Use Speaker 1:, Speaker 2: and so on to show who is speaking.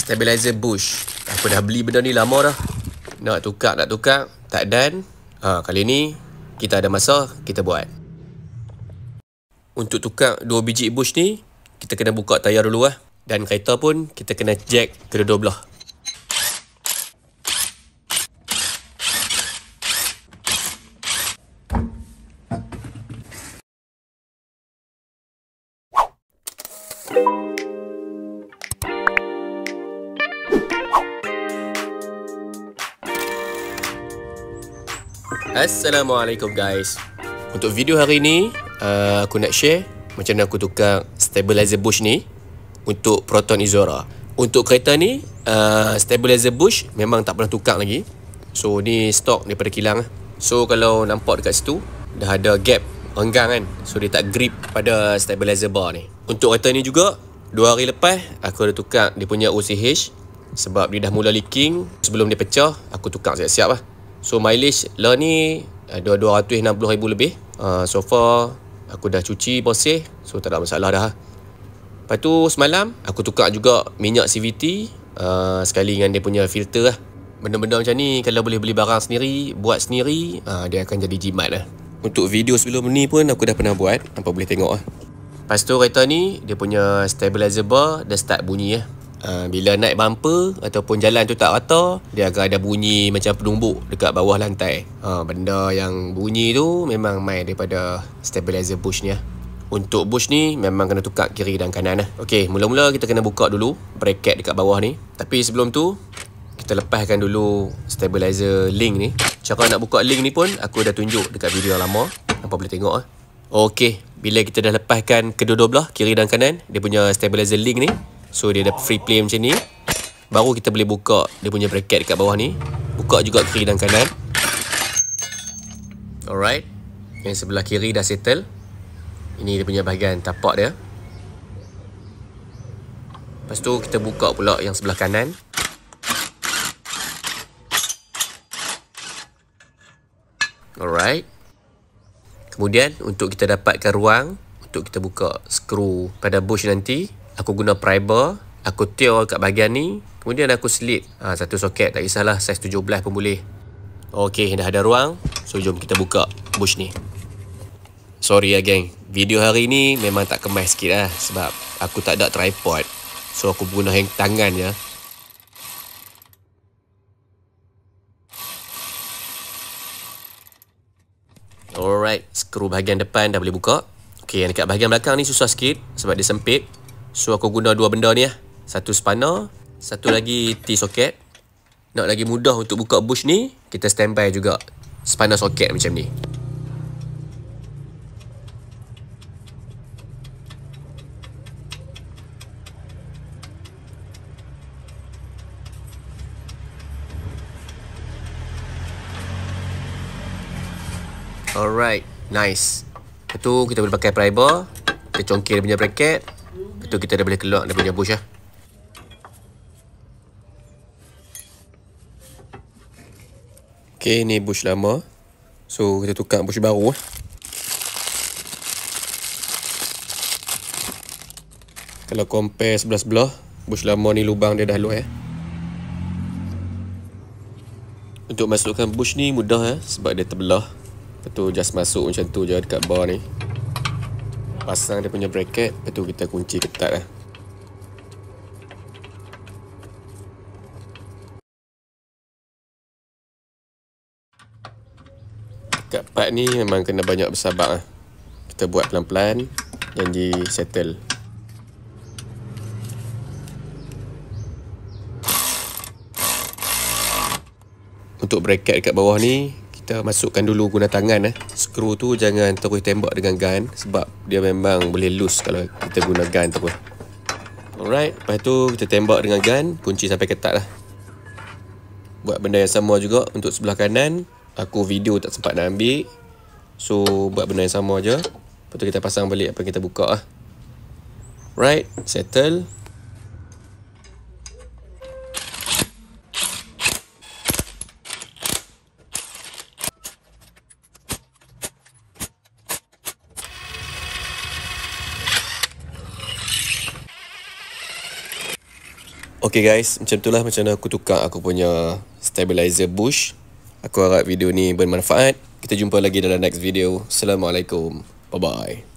Speaker 1: stabilizer bush. Aku dah beli benda ni lama dah. Nak tukar tak dan. Kali ni kita ada masa, kita buat. Untuk tukar 2 biji bush ni, kita kena buka tayar dulu lah. Dan kereta pun kita kena jack kedua-dua belah. Assalamualaikum guys. Untuk video hari ni aku nak share macam mana aku tukar stabilizer bush ni untuk Proton Izora. Untuk kereta ni stabilizer bush memang tak pernah tukar lagi. So ni stok daripada kilang. So kalau nampak dekat situ dah ada gap renggang kan. So dia tak grip pada stabilizer bar ni. Untuk kereta ni juga 2 hari lepas aku ada tukar dia punya OCH sebab dia dah mula leaking. Sebelum dia pecah aku tukar siap-siap lah. So mileage lah ni 260,000 lebih. So far aku dah cuci bersih, so tak ada masalah dah. Lepas tu semalam aku tukar juga minyak CVT sekali dengan dia punya filter lah. Benda-benda macam ni kalau boleh beli barang sendiri, buat sendiri, dia akan jadi jimat lah. Untuk video sebelum ni pun aku dah pernah buat, hampa boleh tengok lah. Lepas tu kereta ni dia punya stabilizer bar dah start bunyi lah. Bila naik bumper ataupun jalan tu tak rata, dia akan ada bunyi macam penumbuk dekat bawah lantai. Benda yang bunyi tu memang main daripada stabilizer bush ni lah. Untuk bush ni memang kena tukar kiri dan kanan lah. Ok, mula-mula kita kena buka dulu bracket dekat bawah ni. Tapi sebelum tu kita lepaskan dulu stabilizer link ni. Cara nak buka link ni pun aku dah tunjuk dekat video lama, hampa boleh tengok lah. Ok, bila kita dah lepaskan kedua-dua belah kiri dan kanan dia punya stabilizer link ni, so dia ada free play macam ni, baru kita boleh buka dia punya bracket dekat bawah ni. Buka juga kiri dan kanan. Alright, yang sebelah kiri dah settle. Ini dia punya bahagian tapak dia. Lepas tu kita buka pula yang sebelah kanan. Alright. Kemudian untuk kita dapatkan ruang untuk kita buka skru pada bush nanti, aku guna pry bar, aku tior kat bahagian ni, kemudian aku selit satu soket, tak kisahlah saiz 17 pun boleh. Ok, dah ada ruang. So jom kita buka bush ni. Sorry lah geng, video hari ni memang tak kemas sikit lah sebab aku tak ada tripod. So aku guna hang tangan je. Alright, skru bahagian depan dah boleh buka. Ok, yang dekat bahagian belakang ni susah sikit sebab dia sempit. So aku guna 2 benda ni lah. Satu spanner, satu lagi T-socket. Nak lagi mudah untuk buka bush ni, kita standby juga spanner socket macam ni. Alright, nice. Lepas tu kita boleh pakai pry bar, kita congkir dia punya bracket. Lepas tu kita dah boleh keluar dia punya bush lah. Ok, ni bush lama. So kita tukar bush baru lah. Kalau compare sebelah-sebelah, bush lama ni lubang dia dah luas. Untuk masukkan bush ni mudah sebab dia terbelah. Lepas tu just masuk macam tu je dekat bar ni. Pasang dia punya bracket, lepas tu kita kunci ketat lah. Dekat part ni memang kena banyak bersabar lah. Kita buat pelan-pelan, janji settle. Untuk bracket dekat bawah ni, kita masukkan dulu guna tangan. Skru tu jangan terus tembak dengan gun sebab dia memang boleh loose kalau kita guna gun terus. Alright, lepas tu kita tembak dengan gun, kunci sampai ketat lah. Buat benda yang sama juga untuk sebelah kanan. Aku video tak sempat nak ambil, so buat benda yang sama je. Lepas tu kita pasang balik apa yang kita buka lah. Right, settle. Okay guys, macam itulah macam mana aku tukar aku punya stabilizer bush. Aku harap video ni bermanfaat. Kita jumpa lagi dalam next video. Assalamualaikum. Bye-bye.